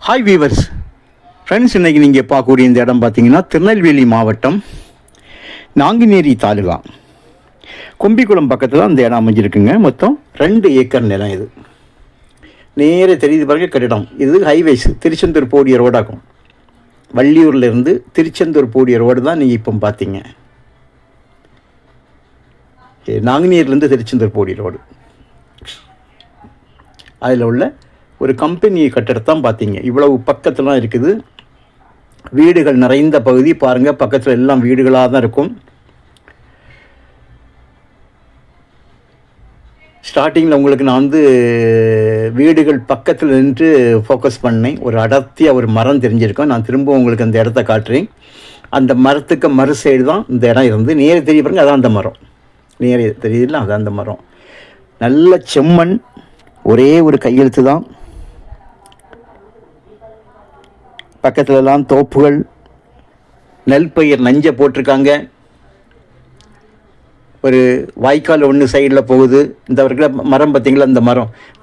Hi viewers friends, இன்றைக்கி நீங்கள் பார்க்கக்கூடிய இந்த இடம் பார்த்தீங்கன்னா திருநெல்வேலி மாவட்டம் நாங்குநேரி தாலுகா கொம்பிக்குளம் பக்கத்தில் தான் இந்த இடம் அமைஞ்சிருக்குங்க. மொத்தம் 2 ஏக்கர் நிலம். இது நேர தெரியுது பாருங்க கட்டிடம். இது ஹைவேஸ் திருச்செந்தூர் போடிய ரோடாகும். வள்ளியூர்லேருந்து திருச்செந்தூர் போடிய ரோடு தான் நீங்கள் இப்போ பார்த்தீங்க. நாங்குநேரிலேருந்து திருச்செந்தூர் போடிய ரோடு. அதில் உள்ள ஒரு கம்பெனி கட்டடத்தான் பார்த்தீங்க. இவ்வளவு பக்கத்துலாம் இருக்குது. வீடுகள் நிறைந்த பகுதி பாருங்கள். பக்கத்தில் எல்லாம் வீடுகளாக தான் இருக்கும். ஸ்டார்டிங்கில் உங்களுக்கு நான் வீடுகள் பக்கத்தில் நின்று ஃபோக்கஸ் பண்ணேன். ஒரு அடர்த்தியாக ஒரு மரம் தெரிஞ்சிருக்கோம். நான் திரும்ப உங்களுக்கு அந்த இடத்த காட்டுறேன். அந்த மரத்துக்கு மறு சைடு தான் இந்த இடம் இருந்து நேர தெரிய பாருங்க. அதான் அந்த மரம். நேர தெரியுதுல, அதான் அந்த மரம். நல்ல செம்மண், ஒரே ஒரு கையெழுத்து தான். பக்கத்துலலாம் தோப்புகள், நெல் பயிர் நஞ்சை போட்டிருக்காங்க. ஒரு வாய்க்கால் ஒன்று சைடில் போகுது. இந்த மரம் பார்த்திங்களா,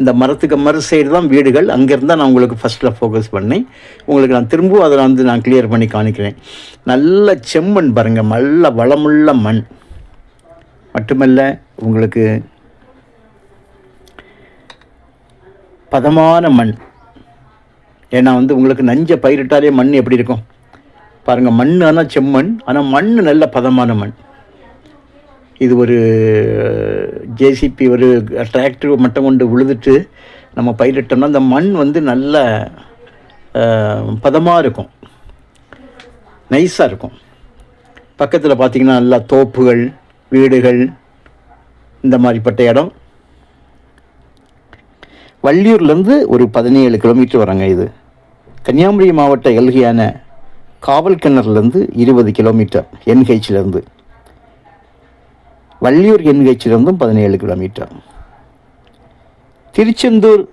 இந்த மரத்துக்கு மறு சைடு தான் வீடுகள். அங்கேருந்து தான் நான் உங்களுக்கு ஃபஸ்ட்டில் ஃபோக்கஸ் பண்ணேன். உங்களுக்கு நான் திரும்பவும் அதில் நான் கிளியர் பண்ணி காணிக்கிறேன். நல்ல செம்மண் பாருங்கள், நல்ல வளமுள்ள மண். மட்டுமல்ல, உங்களுக்கு பதமான மண். ஏன்னா உங்களுக்கு நஞ்சை பயிரிட்டாலே மண் எப்படி இருக்கும் பாருங்கள். மண் ஆனால் செம்மண், ஆனால் மண் நல்ல பதமான மண். இது ஒரு ஜேசிபி ஒரு டிராக்டர் மட்டும் கொண்டு விழுதுட்டு நம்ம பயிரிட்டோம்னா அந்த மண் நல்ல பதமாக இருக்கும், நைஸாக இருக்கும். பக்கத்தில் பார்த்திங்கன்னா நல்லா தோப்புகள், வீடுகள், இந்த மாதிரிப்பட்ட இடம். வள்ளியூர்லேருந்து ஒரு 17 கிலோமீட்டர் வராங்க. இது கன்னியாகுமரி மாவட்ட எல்கையான காவல் கிணறுலேருந்து 20 கிலோமீட்டர். என்ஹெச்லேருந்து வள்ளியூர் என்ஹெச்லேருந்தும் 17 கிலோமீட்டர். திருச்செந்தூர்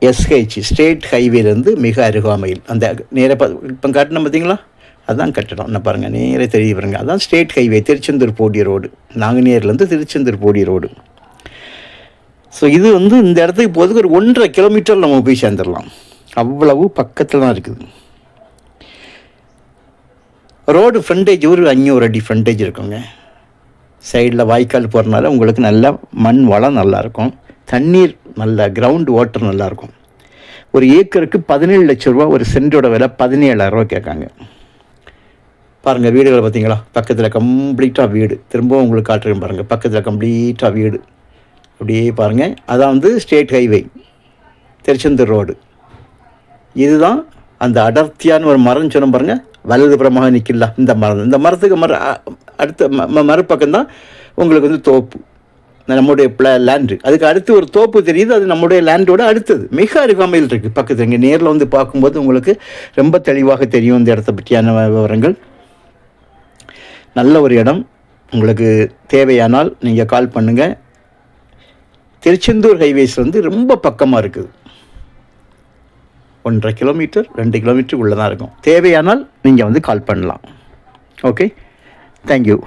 எஸ்ஹெச் ஸ்டேட் ஹைவேலேருந்து மிக அருகாமையில். அந்த நேர இப்போ காட்டினோம் பார்த்தீங்களா, அதுதான் கட்டடம். என்ன பாருங்கள், நேர தெரிய பாருங்க. அதுதான் ஸ்டேட் ஹைவே திருச்செந்தூர் போடிய ரோடு. நாங்குநேரிலேருந்து திருச்செந்தூர் போடிய ரோடு. ஸோ இது இந்த இடத்துக்கு போகிறதுக்கு ஒரு 1.5 கிலோமீட்டர் நம்ம போய் சேர்ந்துடலாம். அவ்வளவு பக்கத்தில் தான் இருக்குது. ரோடு ஃப்ரண்டேஜ் ஒரு 500 அடி ஃப்ரண்டேஜ் இருக்குங்க. சைடில் வாய்க்கால் போகிறனால உங்களுக்கு நல்ல மண் வளம் நல்லாயிருக்கும். தண்ணீர் நல்ல கிரவுண்ட் வாட்டர் நல்லாயிருக்கும். ஒரு ஏக்கருக்கு 17 லட்ச ரூபா. ஒரு சென்டோட விலை 17,000 கேட்காங்க. பாருங்கள், வீடுகளை பார்த்தீங்களா, பக்கத்தில் கம்ப்ளீட்டாக வீடு. திரும்பவும் உங்களுக்கு காட்டுறேன் பாருங்கள். பக்கத்தில் கம்ப்ளீட்டாக வீடு அப்படியே பாருங்கள். அதான் ஸ்டேட் ஹைவே திருச்செந்தூர் ரோடு. இதுதான் அந்த அடர்த்தியான ஒரு மரம் சொன்ன பாருங்கள். வலதுபுறமாக நிற்கல இந்த மரம். இந்த மரத்துக்கு அடுத்த மறுபக்கம்தான் உங்களுக்கு தோப்பு, நம்முடைய லேண்டு. அதுக்கு அடுத்து ஒரு தோப்பு தெரியுது, அது நம்முடைய லேண்டோட அடுத்தது. மிக அருகாமையில் இருக்குது பக்கத்தில். இங்கே நேரில் பார்க்கும்போது உங்களுக்கு ரொம்ப தெளிவாக தெரியும் இந்த இடத்த பற்றியான விவரங்கள். நல்ல ஒரு இடம். உங்களுக்கு தேவையானால் நீங்கள் கால் பண்ணுங்கள். திருச்செந்தூர் ஹைவேஸ் ரொம்ப பக்கமாக இருக்குது. 1.5 கிலோமீட்டர் 2 கிலோமீட்டர் உள்ளே தான் இருக்கும். தேவையானால் நீங்கள் கால் பண்ணலாம். Okay, thank you.